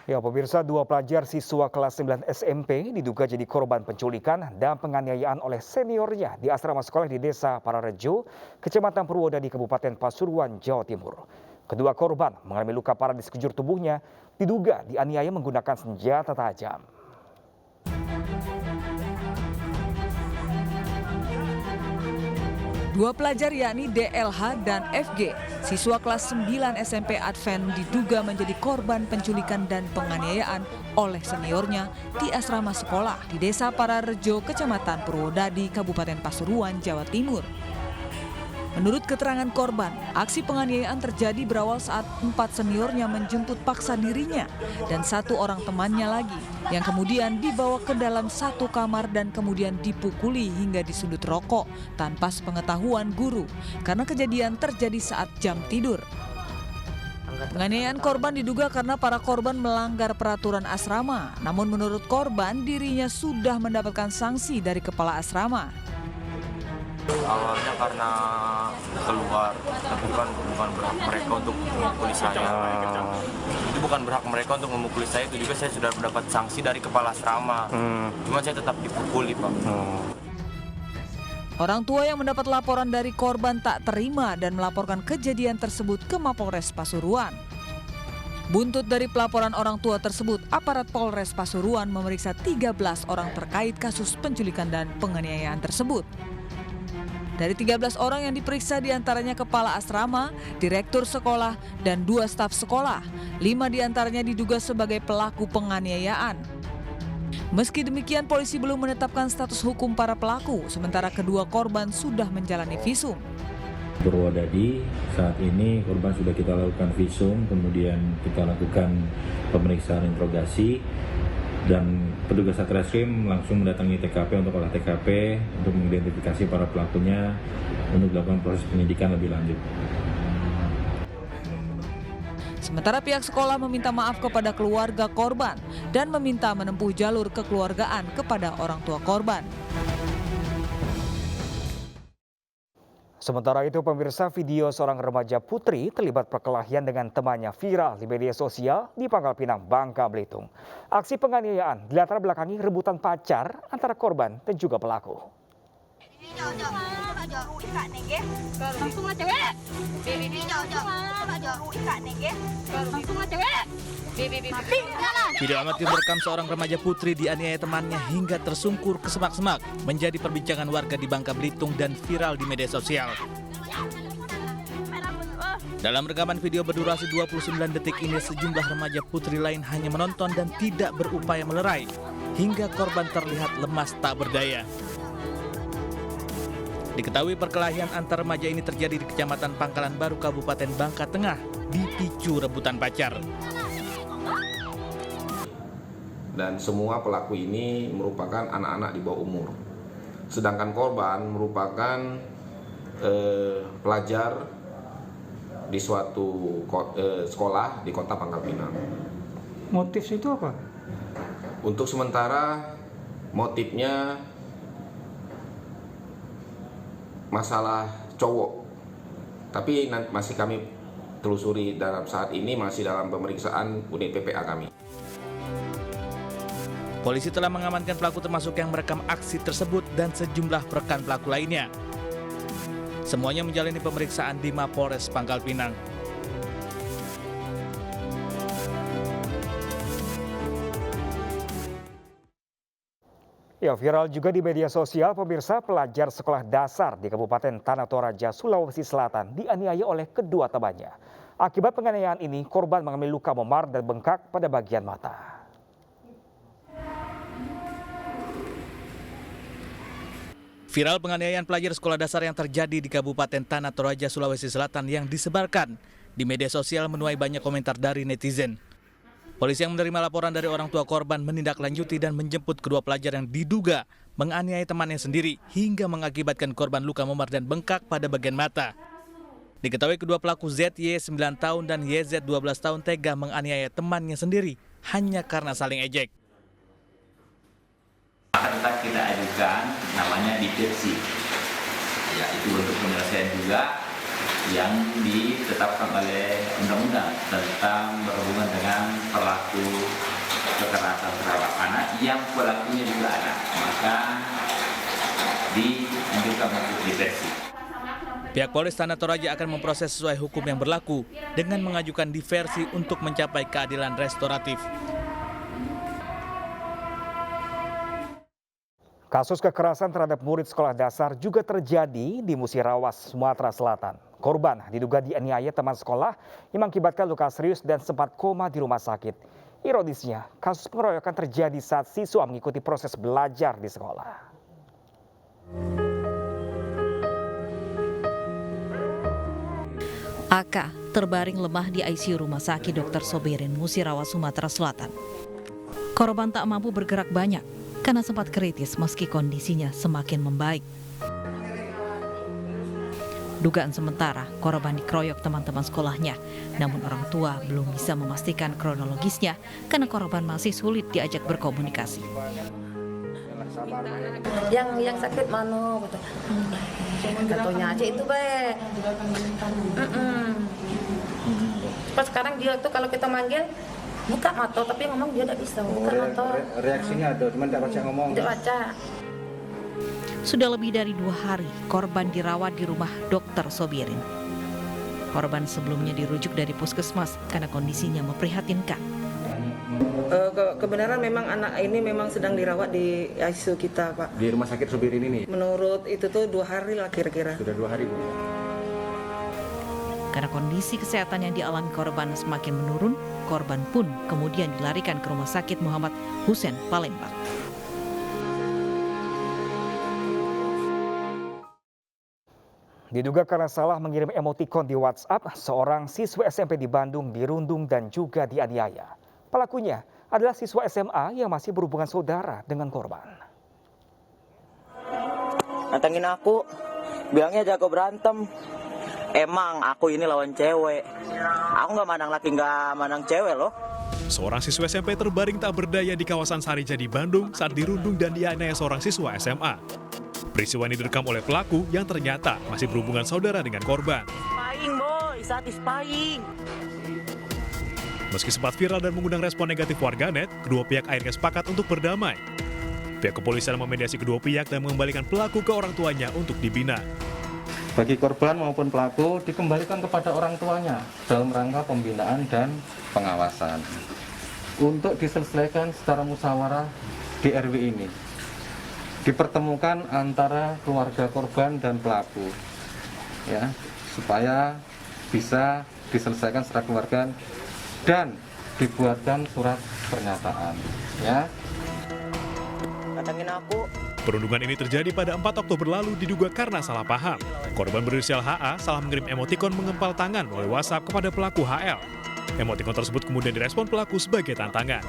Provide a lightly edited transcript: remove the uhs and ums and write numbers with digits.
Ya, pemirsa, dua pelajar siswa kelas 9 SMP diduga jadi korban penculikan dan penganiayaan oleh seniornya di asrama sekolah di Desa Pararejo, Kecamatan Purwodadi, Kabupaten Pasuruan, Jawa Timur. Kedua korban mengalami luka parah di sekujur tubuhnya, diduga dianiaya menggunakan senjata tajam. Dua pelajar yakni DLH dan FG, siswa kelas 9 SMP Advent diduga menjadi korban penculikan dan penganiayaan oleh seniornya di asrama sekolah di Desa Pararejo, Kecamatan Purwodadi, Kabupaten Pasuruan, Jawa Timur. Menurut keterangan korban, aksi penganiayaan terjadi berawal saat 4 seniornya menjemput paksa dirinya dan 1 orang temannya lagi yang kemudian dibawa ke dalam satu kamar dan kemudian dipukuli hingga disundut rokok tanpa sepengetahuan guru karena kejadian terjadi saat jam tidur. Penganiayaan korban diduga karena para korban melanggar peraturan asrama, namun menurut korban dirinya sudah mendapatkan sanksi dari kepala asrama. Awalnya karena keluar, tapi bukan berhak mereka untuk memukuli saya. Itu bukan berhak mereka untuk memukuli saya, itu juga saya sudah mendapat sanksi dari kepala asrama. Cuma saya tetap dipukuli, Pak. Orang tua yang mendapat laporan dari korban tak terima dan melaporkan kejadian tersebut ke Mapolres Pasuruan. Buntut dari pelaporan orang tua tersebut, aparat Polres Pasuruan memeriksa 13 orang terkait kasus penculikan dan penganiayaan tersebut. Dari 13 orang yang diperiksa diantaranya kepala asrama, direktur sekolah, dan 2 staf sekolah. 5 diantaranya diduga sebagai pelaku penganiayaan. Meski demikian, polisi belum menetapkan status hukum para pelaku, sementara kedua korban sudah menjalani visum. Purwodadi, saat ini korban sudah kita lakukan visum, kemudian kita lakukan pemeriksaan interogasi, dan petugas Satreskrim langsung mendatangi TKP untuk olah TKP untuk mengidentifikasi para pelakunya untuk dilakukan proses penyidikan lebih lanjut. Sementara pihak sekolah meminta maaf kepada keluarga korban dan meminta menempuh jalur kekeluargaan kepada orang tua korban. Sementara itu, pemirsa, video seorang remaja putri terlibat perkelahian dengan temannya viral di media sosial di Pangkal Pinang, Bangka Belitung. Aksi penganiayaan dilatar belakangi rebutan pacar antara korban dan juga pelaku. Video amatir merekam seorang remaja putri dianiaya temannya hingga tersungkur ke semak-semak menjadi perbincangan warga di Bangka Belitung dan viral di media sosial. Dalam rekaman video berdurasi 29 detik ini, sejumlah remaja putri lain hanya menonton dan tidak berupaya melerai, hingga korban terlihat lemas tak berdaya. Diketahui perkelahian antar remaja ini terjadi di Kecamatan Pangkalan Baru, Kabupaten Bangka Tengah, dipicu rebutan pacar. Dan semua pelaku ini merupakan anak-anak di bawah umur. Sedangkan korban merupakan pelajar di suatu sekolah di kota Pangkal Pinang. Motif itu apa? Untuk sementara motifnya masalah cowok, tapi masih kami telusuri dalam saat ini, masih dalam pemeriksaan unit PPA kami. Polisi telah mengamankan pelaku termasuk yang merekam aksi tersebut dan sejumlah rekan pelaku lainnya. Semuanya menjalani pemeriksaan di Mapolres Pangkal Pinang. Ya, viral juga di media sosial, pemirsa, pelajar sekolah dasar di Kabupaten Tanah Toraja, Sulawesi Selatan dianiaya oleh kedua temannya. Akibat penganiayaan ini, korban mengalami luka memar dan bengkak pada bagian mata. Viral penganiayaan pelajar sekolah dasar yang terjadi di Kabupaten Tanah Toraja, Sulawesi Selatan yang disebarkan di media sosial menuai banyak komentar dari netizen. Polisi yang menerima laporan dari orang tua korban menindaklanjuti dan menjemput kedua pelajar yang diduga menganiaya temannya sendiri hingga mengakibatkan korban luka memar dan bengkak pada bagian mata. Diketahui kedua pelaku ZY 9 tahun dan YZ 12 tahun tega menganiaya temannya sendiri hanya karena saling ejek. Akan kita ajukan namanya dipepsi. Ya, itu bentuk penyelesaian juga yang ditetapkan oleh undang-undang tentang berhubungan dengan pelaku kekerasan terhadap anak yang pelakunya juga anak, maka dianjurkan untuk diversi. Pihak Polres Tanah Toraja akan memproses sesuai hukum yang berlaku dengan mengajukan diversi untuk mencapai keadilan restoratif. Kasus kekerasan terhadap murid sekolah dasar juga terjadi di Musirawas, Sumatera Selatan. Korban diduga dianiaya teman sekolah yang mengakibatkan luka serius dan sempat koma di rumah sakit. Ironisnya, kasus pengeroyokan terjadi saat siswa mengikuti proses belajar di sekolah. AK terbaring lemah di ICU Rumah Sakit Dr. Sobirin, Musirawas, Sumatera Selatan. Korban tak mampu bergerak banyak karena sempat kritis meski kondisinya semakin membaik. Dugaan sementara, korban dikeroyok teman-teman sekolahnya, namun orang tua belum bisa memastikan kronologisnya karena korban masih sulit diajak berkomunikasi. Yang sakit mana? Katanya aja itu baik. Pas sekarang dia tuh kalau kita manggil buka mata tapi ngomong dia tidak bisa buka mata. Reaksinya ada, cuma tidak baca ngomong. Tidak baca. Sudah lebih dari 2 hari korban dirawat di rumah Dr. Sobirin. Korban sebelumnya dirujuk dari puskesmas karena kondisinya memprihatinkan. Kebenaran memang anak ini memang sedang dirawat di ICU kita, Pak. Di rumah sakit Sobirin ini? Menurut itu tuh 2 hari lah kira-kira. Sudah 2 hari, Bu. Karena kondisi kesehatan yang dialami korban semakin menurun, korban pun kemudian dilarikan ke Rumah Sakit Muhammad Hussein, Palembang. Diduga karena salah mengirim emotikon di WhatsApp, seorang siswa SMP di Bandung dirundung dan juga dianiaya. Pelakunya adalah siswa SMA yang masih berhubungan saudara dengan korban. Nantangin aku, bilangnya jago berantem. Emang aku ini lawan cewek. Aku nggak mandang laki, nggak mandang cewek loh. Seorang siswa SMP terbaring tak berdaya di kawasan Sarijadi, Bandung saat dirundung dan dianiaya seorang siswa SMA. Peristiwa ini direkam oleh pelaku yang ternyata masih berhubungan saudara dengan korban. Spying boy, saat spying. Meski sempat viral dan mengundang respon negatif warganet, kedua pihak akhirnya sepakat untuk berdamai. Pihak kepolisian memediasi kedua pihak dan mengembalikan pelaku ke orang tuanya untuk dibina. Bagi korban maupun pelaku dikembalikan kepada orang tuanya dalam rangka pembinaan dan pengawasan. Untuk diselesaikan secara musyawarah di RW ini, dipertemukan antara keluarga korban dan pelaku, ya, supaya bisa diselesaikan secara keluarga dan dibuatkan surat pernyataan, ya. Nantangin aku. Perundungan ini terjadi pada 4 Oktober lalu diduga karena salah paham. Korban berinisial HA salah mengirim emotikon mengempal tangan melalui WhatsApp kepada pelaku HL. Emotikon tersebut kemudian direspon pelaku sebagai tantangan.